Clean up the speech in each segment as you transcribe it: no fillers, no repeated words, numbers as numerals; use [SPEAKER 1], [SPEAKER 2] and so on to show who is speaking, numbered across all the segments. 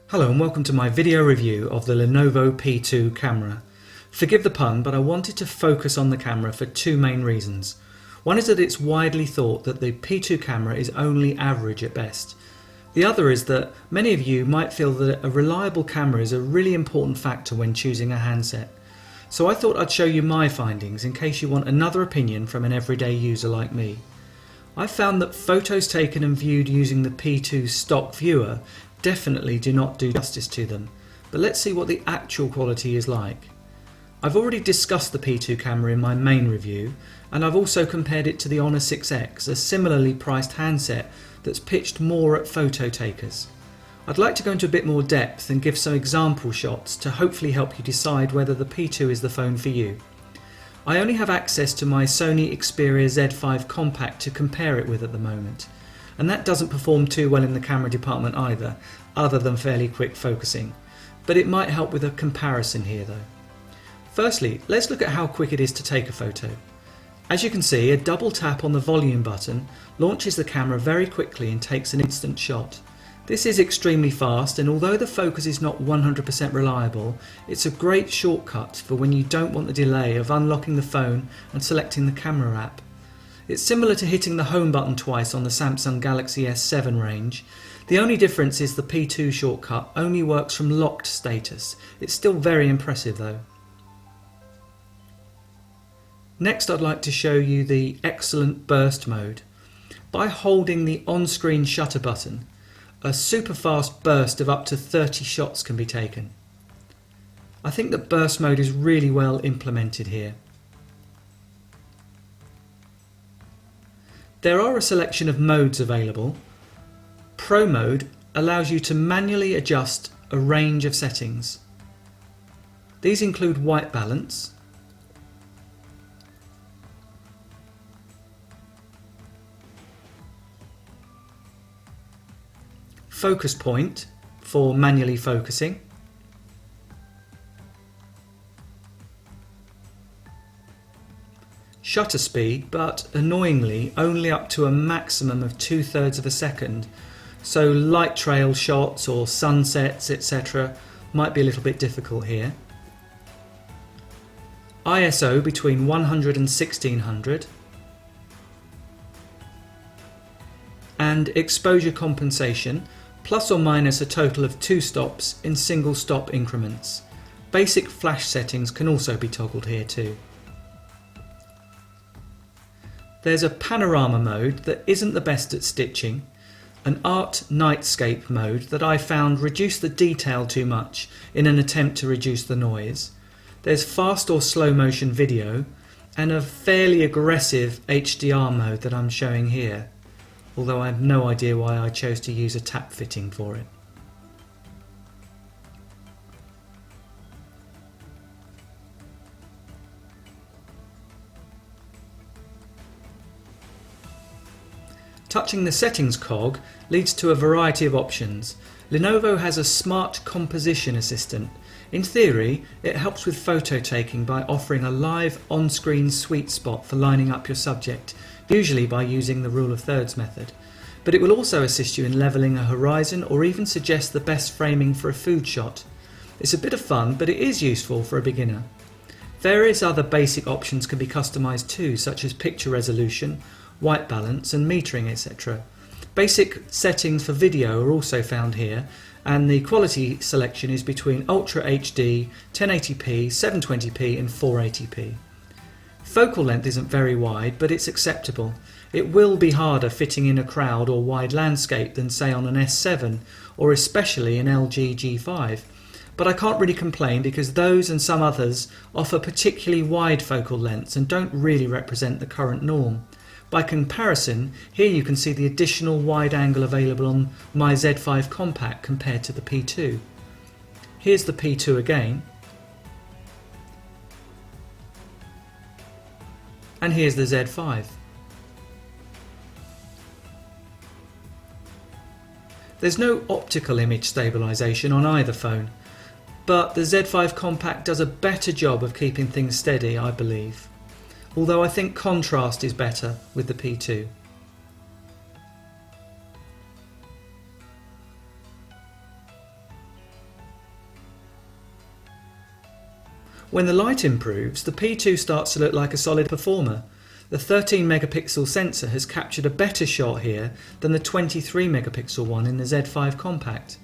[SPEAKER 1] Hello and welcome to my video review of the Lenovo P2 camera. Forgive the pun, but I wanted to focus on the camera for two main reasons. One is that it's widely thought that the P2 camera is only average at best. The other is that many of you might feel that a reliable camera is a really important factor when choosing a handset. So I thought I'd show you my findings in case you want another opinion from an everyday user like me. I've found that photos taken and viewed using the P2 stock viewer definitely do not do justice to them, but let's see what the actual quality is like. I've already discussed the P2 camera in my main review, and I've also compared it to the Honor 6X, a similarly priced handset that's pitched more at photo takers. I'd like to go into a bit more depth and give some example shots to hopefully help you decide whether the P2 is the phone for you. I only have access to my Sony Xperia Z5 Compact to compare it with at the moment, and that doesn't perform too well in the camera department either, other than fairly quick focusing, but it might help with a comparison here though. Firstly, let's look at how quick it is to take a photo. As you can see, a double tap on the volume button launches the camera very quickly and takes an instant shot. This is extremely fast, and although the focus is not 100% reliable, it's a great shortcut for when you don't want the delay of unlocking the phone and selecting the camera app. It's similar to hitting the home button twice on the Samsung Galaxy S7 range. The only difference is the P2 shortcut only works from locked status. It's still very impressive though. Next, I'd like to show you the excellent burst mode. By holding the on-screen shutter button, a super fast burst of up to 30 shots can be taken. I think that burst mode is really well implemented here. There are a selection of modes available. Pro mode allows you to manually adjust a range of settings. These include white balance, focus point for manually focusing, shutter speed, but annoyingly only up to a maximum of 2/3 of a second, so light trail shots or sunsets etc. might be a little bit difficult here. ISO between 100 and 1600, and exposure compensation plus or minus a total of 2 stops in single stop increments. Basic flash settings can also be toggled here too. There's a panorama mode that isn't the best at stitching, an art nightscape mode that I found reduced the detail too much in an attempt to reduce the noise. There's fast or slow motion video, and a fairly aggressive HDR mode that I'm showing here, although I have no idea why I chose to use a tap fitting for it. Touching the settings cog leads to a variety of options. Lenovo has a smart composition assistant. In theory, it helps with photo taking by offering a live on-screen sweet spot for lining up your subject, usually by using the rule of thirds method. But it will also assist you in leveling a horizon or even suggest the best framing for a food shot. It's a bit of fun, but it is useful for a beginner. Various other basic options can be customized too, such as picture resolution, white balance and metering etc. Basic settings for video are also found here, and the quality selection is between Ultra HD, 1080p, 720p and 480p. Focal length isn't very wide, but it's acceptable. It will be harder fitting in a crowd or wide landscape than say on an S7 or especially an LG G5, but I can't really complain because those and some others offer particularly wide focal lengths and don't really represent the current norm. By comparison, here you can see the additional wide angle available on my Z5 Compact compared to the P2. Here's the P2 again, and here's the Z5. There's no optical image stabilization on either phone, but the Z5 Compact does a better job of keeping things steady, I believe. Although I think contrast is better with the P2. When the light improves, the P2 starts to look like a solid performer. The 13 megapixel sensor has captured a better shot here than the 23 megapixel one in the Z5 Compact.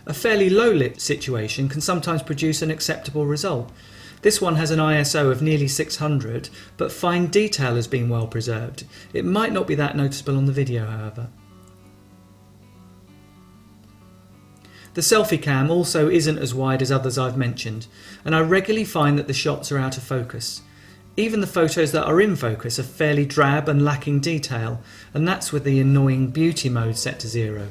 [SPEAKER 1] A fairly low lit situation can sometimes produce an acceptable result. This one has an ISO of nearly 600, but fine detail has been well preserved. It might not be that noticeable on the video, however. The selfie cam also isn't as wide as others I've mentioned, and I regularly find that the shots are out of focus. Even the photos that are in focus are fairly drab and lacking detail, and that's with the annoying beauty mode set to 0.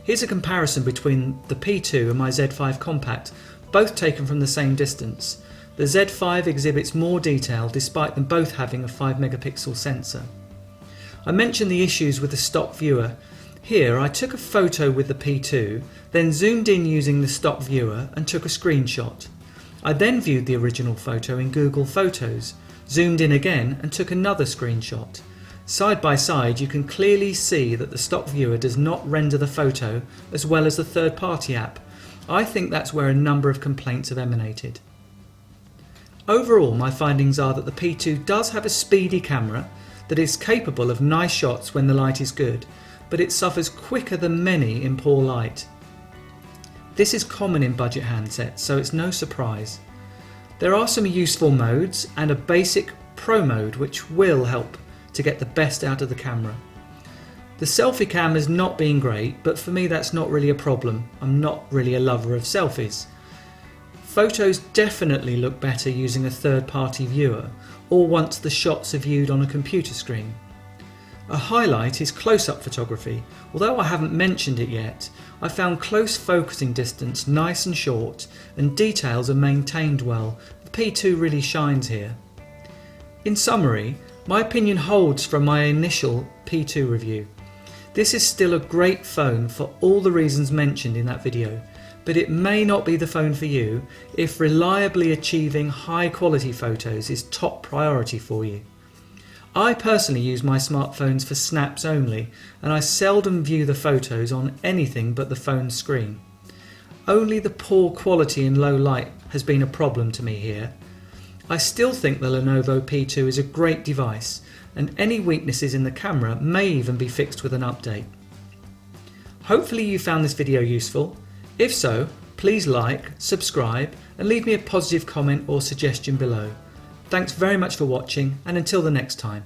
[SPEAKER 1] Here's a comparison between the P2 and my Z5 Compact, both taken from the same distance. The Z5 exhibits more detail despite them both having a 5 megapixel sensor. I mentioned the issues with the stock viewer. Here I took a photo with the P2, then zoomed in using the stock viewer and took a screenshot. I then viewed the original photo in Google Photos, zoomed in again and took another screenshot. Side by side you can clearly see that the stock viewer does not render the photo as well as the third-party app. I think that's where a number of complaints have emanated. Overall, my findings are that the P2 does have a speedy camera that is capable of nice shots when the light is good, but it suffers quicker than many in poor light. This is common in budget handsets, so it's no surprise. There are some useful modes and a basic Pro mode which will help to get the best out of the camera. The selfie cam has not been great, but for me that's not really a problem. I'm not really a lover of selfies. Photos definitely look better using a third-party viewer or once the shots are viewed on a computer screen. A highlight is close-up photography. Although I haven't mentioned it yet, I found close focusing distance nice and short and details are maintained well. The P2 really shines here. In summary, my opinion holds from my initial P2 review. This is still a great phone for all the reasons mentioned in that video, but it may not be the phone for you if reliably achieving high quality photos is top priority for you. I personally use my smartphones for snaps only, and I seldom view the photos on anything but the phone's screen. Only the poor quality in low light has been a problem to me here. I still think the Lenovo P2 is a great device, and any weaknesses in the camera may even be fixed with an update. Hopefully you found this video useful. If so, please like, subscribe and leave me a positive comment or suggestion below. Thanks very much for watching, and until the next time.